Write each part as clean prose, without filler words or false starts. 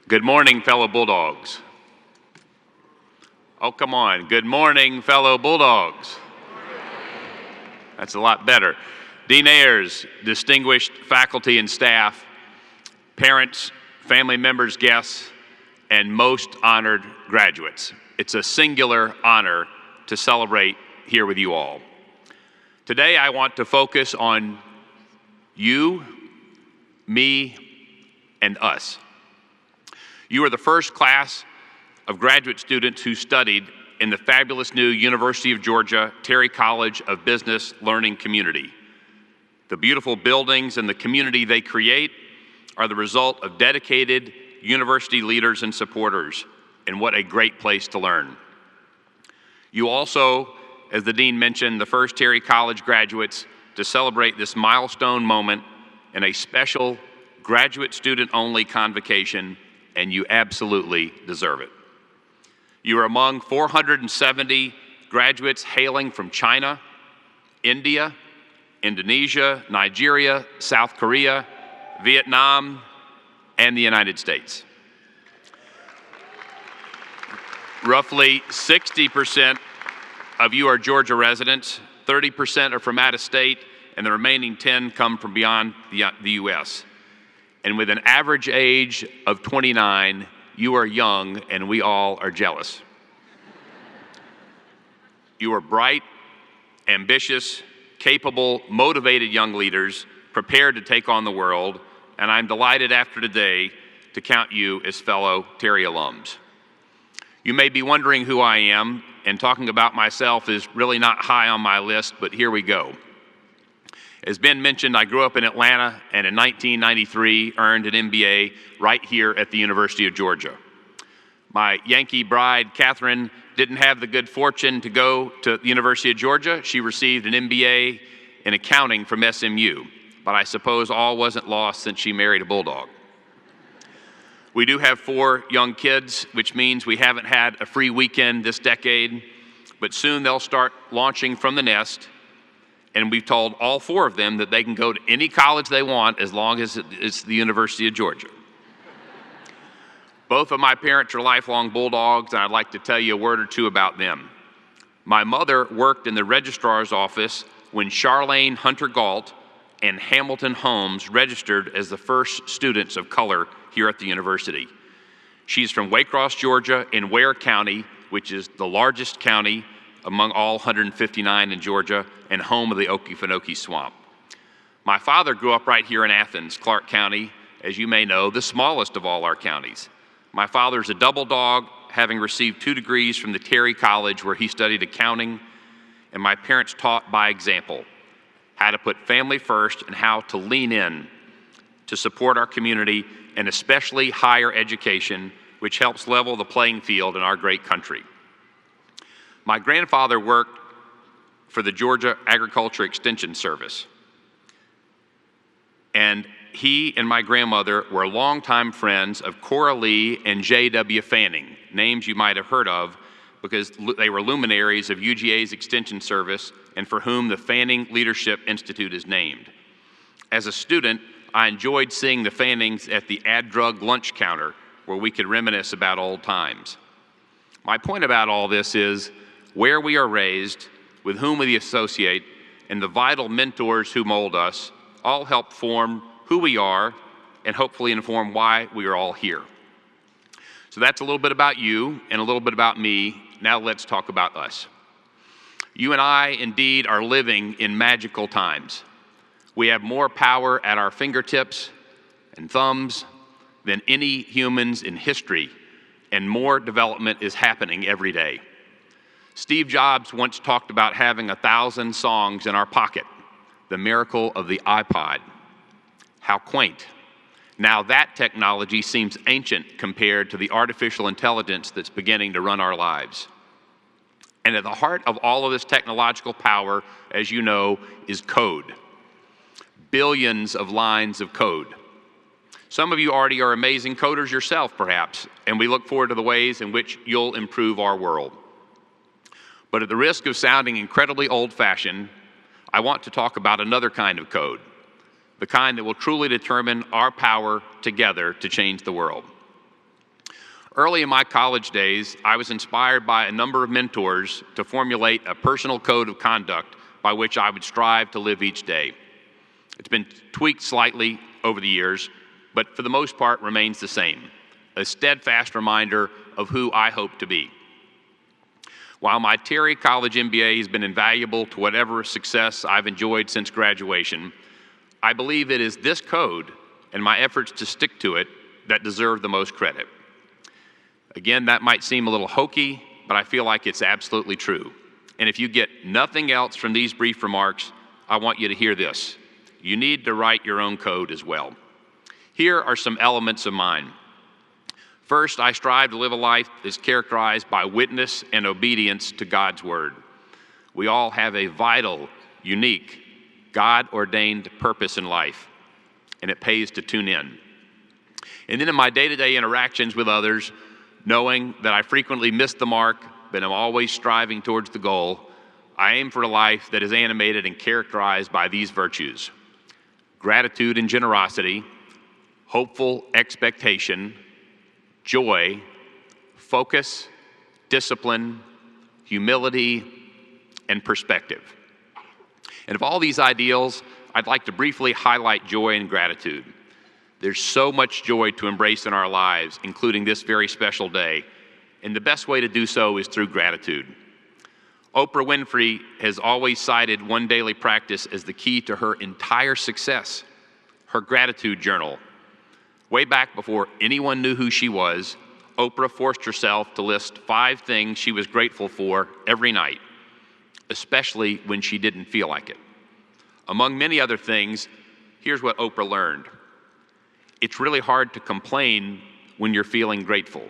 Good morning, fellow Bulldogs. Oh, come on. Good morning, fellow Bulldogs. That's a lot better. Dean Ayers, distinguished faculty and staff, parents, family members, guests, and most honored graduates. It's a singular honor to celebrate here with you all. Today, I want to focus on you, me, and us. You are the first class of graduate students who studied in the fabulous new University of Georgia Terry College of Business Learning Community. The beautiful buildings and the community they create are the result of dedicated university leaders and supporters, and what a great place to learn. You also, as the dean mentioned, the first Terry College graduates to celebrate this milestone moment in a special graduate student-only convocation, and you absolutely deserve it. You are among 470 graduates hailing from China, India, Indonesia, Nigeria, South Korea, Vietnam, and the United States. Roughly 60% of you are Georgia residents, 30% are from out of state, and the remaining 10 come from beyond the U.S. And with an average age of 29, you are young and we all are jealous. You are bright, ambitious, capable, motivated young leaders prepared to take on the world, and I'm delighted after today to count you as fellow Terry alums. You may be wondering who I am, and talking about myself is really not high on my list, but here we go. As Ben mentioned, I grew up in Atlanta and in 1993 earned an MBA right here at the University of Georgia. My Yankee bride, Catherine, didn't have the good fortune to go to the University of Georgia. She received an MBA in accounting from SMU, but I suppose all wasn't lost since she married a Bulldog. We do have 4 young kids, which means we haven't had a free weekend this decade, but soon they'll start launching from the nest. And we've told all 4 of them that they can go to any college they want as long as it's the University of Georgia. Both of my parents are lifelong Bulldogs, and I'd like to tell you a word or two about them. My mother worked in the registrar's office when Charlene Hunter Galt and Hamilton Holmes registered as the first students of color here at the university. She's from Waycross, Georgia, in Ware County, which is the largest county among all 159 in Georgia, and home of the Okefenokee Swamp. My father grew up right here in Athens, Clark County, as you may know, the smallest of all our counties. My father's a double dog, having received 2 degrees from the Terry College where he studied accounting, and my parents taught by example how to put family first and how to lean in to support our community and especially higher education, which helps level the playing field in our great country. My grandfather worked for the Georgia Agriculture Extension Service, and he and my grandmother were longtime friends of Cora Lee and J.W. Fanning, names you might have heard of because they were luminaries of UGA's Extension Service and for whom the Fanning Leadership Institute is named. As a student, I enjoyed seeing the Fannings at the ad-drug lunch counter where we could reminisce about old times. My point about all this is where we are raised, with whom we associate, and the vital mentors who mold us all help form who we are and hopefully inform why we are all here. So that's a little bit about you and a little bit about me. Now let's talk about us. You and I indeed are living in magical times. We have more power at our fingertips and thumbs than any humans in history, and more development is happening every day. Steve Jobs once talked about having 1,000 songs in our pocket, the miracle of the iPod. How quaint. Now that technology seems ancient compared to the artificial intelligence that's beginning to run our lives. And at the heart of all of this technological power, as you know, is code. Billions of lines of code. Some of you already are amazing coders yourself, perhaps, and we look forward to the ways in which you'll improve our world. But at the risk of sounding incredibly old-fashioned, I want to talk about another kind of code, the kind that will truly determine our power together to change the world. Early in my college days, I was inspired by a number of mentors to formulate a personal code of conduct by which I would strive to live each day. It's been tweaked slightly over the years, but for the most part remains the same, a steadfast reminder of who I hope to be. While my Terry College MBA has been invaluable to whatever success I've enjoyed since graduation, I believe it is this code and my efforts to stick to it that deserve the most credit. Again, that might seem a little hokey, but I feel like it's absolutely true. And if you get nothing else from these brief remarks, I want you to hear this. You need to write your own code as well. Here are some elements of mine. First, I strive to live a life that's characterized by witness and obedience to God's word. We all have a vital, unique, God-ordained purpose in life, and it pays to tune in. And then in my day-to-day interactions with others, knowing that I frequently miss the mark, but I'm always striving towards the goal, I aim for a life that is animated and characterized by these virtues: gratitude and generosity, hopeful expectation, joy, focus, discipline, humility, and perspective. And of all these ideals, I'd like to briefly highlight joy and gratitude. There's so much joy to embrace in our lives, including this very special day, and the best way to do so is through gratitude. Oprah Winfrey has always cited one daily practice as the key to her entire success: her gratitude journal. Way back before anyone knew who she was, Oprah forced herself to list 5 things she was grateful for every night, especially when she didn't feel like it. Among many other things, here's what Oprah learned. It's really hard to complain when you're feeling grateful.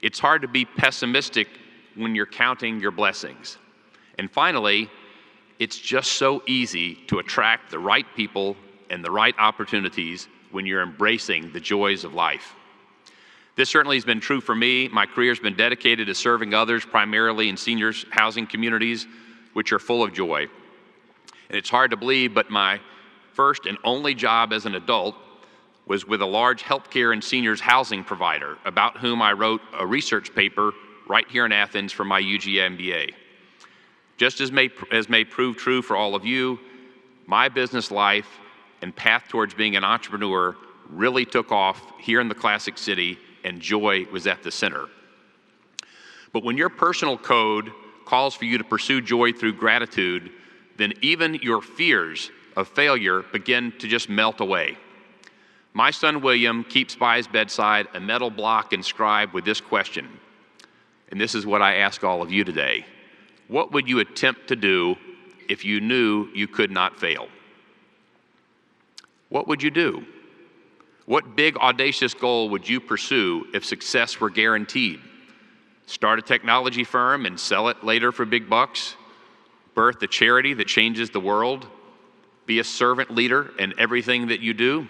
It's hard to be pessimistic when you're counting your blessings. And finally, it's just so easy to attract the right people and the right opportunities when you're embracing the joys of life. This certainly has been true for me. My career has been dedicated to serving others, primarily in seniors housing communities, which are full of joy. And it's hard to believe, but my first and only job as an adult was with a large healthcare and seniors housing provider, about whom I wrote a research paper right here in Athens for my UGA MBA. Just as may prove true for all of you, my business life and path towards being an entrepreneur really took off here in the Classic City, and joy was at the center. But when your personal code calls for you to pursue joy through gratitude, then even your fears of failure begin to just melt away. My son William keeps by his bedside a metal block inscribed with this question, and this is what I ask all of you today. What would you attempt to do if you knew you could not fail? What would you do? What big, audacious goal would you pursue if success were guaranteed? Start a technology firm and sell it later for big bucks? Birth a charity that changes the world? Be a servant leader in everything that you do?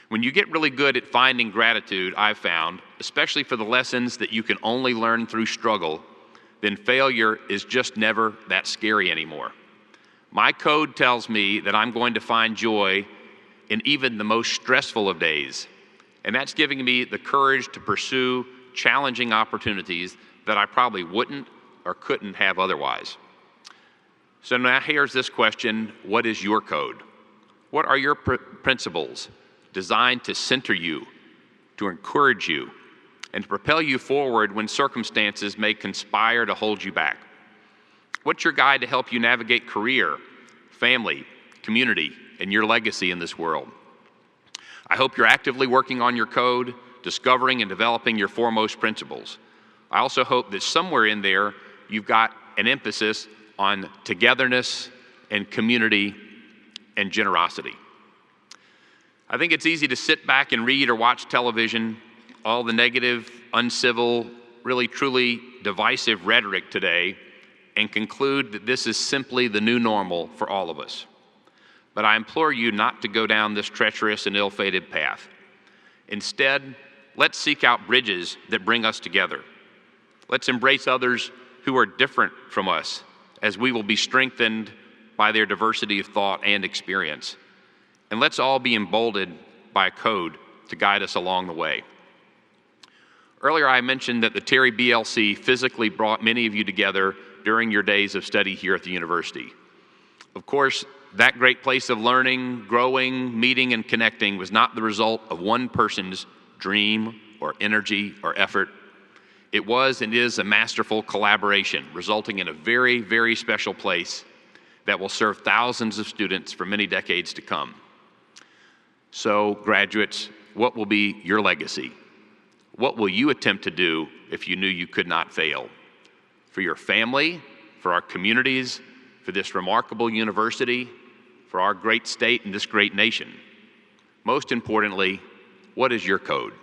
When you get really good at finding gratitude, I've found, especially for the lessons that you can only learn through struggle, then failure is just never that scary anymore. My code tells me that I'm going to find joy in even the most stressful of days, and that's giving me the courage to pursue challenging opportunities that I probably wouldn't or couldn't have otherwise. So now here's this question: what is your code? What are your principles designed to center you, to encourage you, and to propel you forward when circumstances may conspire to hold you back? What's your guide to help you navigate career, family, community, and your legacy in this world? I hope you're actively working on your code, discovering and developing your foremost principles. I also hope that somewhere in there you've got an emphasis on togetherness and community and generosity. I think it's easy to sit back and read or watch television, all the negative, uncivil, really truly divisive rhetoric today, and conclude that this is simply the new normal for all of us. But I implore you not to go down this treacherous and ill-fated path. Instead, let's seek out bridges that bring us together. Let's embrace others who are different from us, as we will be strengthened by their diversity of thought and experience. And let's all be emboldened by a code to guide us along the way. Earlier I mentioned that the Terry BLC physically brought many of you together during your days of study here at the university. Of course, that great place of learning, growing, meeting, and connecting was not the result of one person's dream or energy or effort. It was and is a masterful collaboration, resulting in a very, very special place that will serve thousands of students for many decades to come. So, graduates, what will be your legacy? What will you attempt to do if you knew you could not fail? For your family, for our communities, for this remarkable university, for our great state and this great nation. Most importantly, what is your code?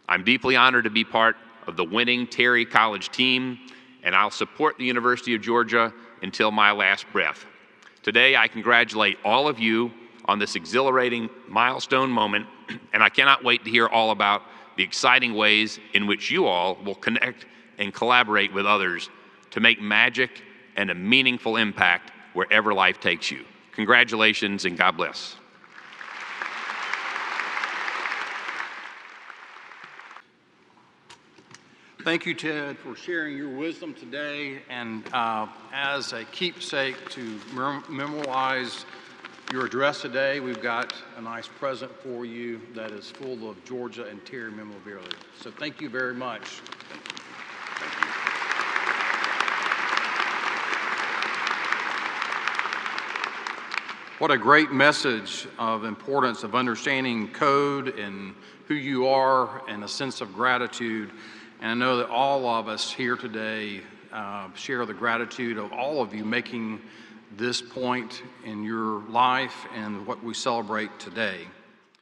I'm deeply honored to be part of the winning Terry College team, and I'll support the University of Georgia until my last breath. Today, I congratulate all of you on this exhilarating milestone moment, and I cannot wait to hear all about the exciting ways in which you all will connect and collaborate with others to make magic and a meaningful impact wherever life takes you. Congratulations and God bless. Thank you, Ted, for sharing your wisdom today, and as a keepsake to memorialize your address today, we've got a nice present for you that is full of Georgia and Terry memorabilia. So thank you very much. Thank you. What a great message of importance of understanding code and who you are and a sense of gratitude. And I know that all of us here today share the gratitude of all of you making this point in your life and what we celebrate today.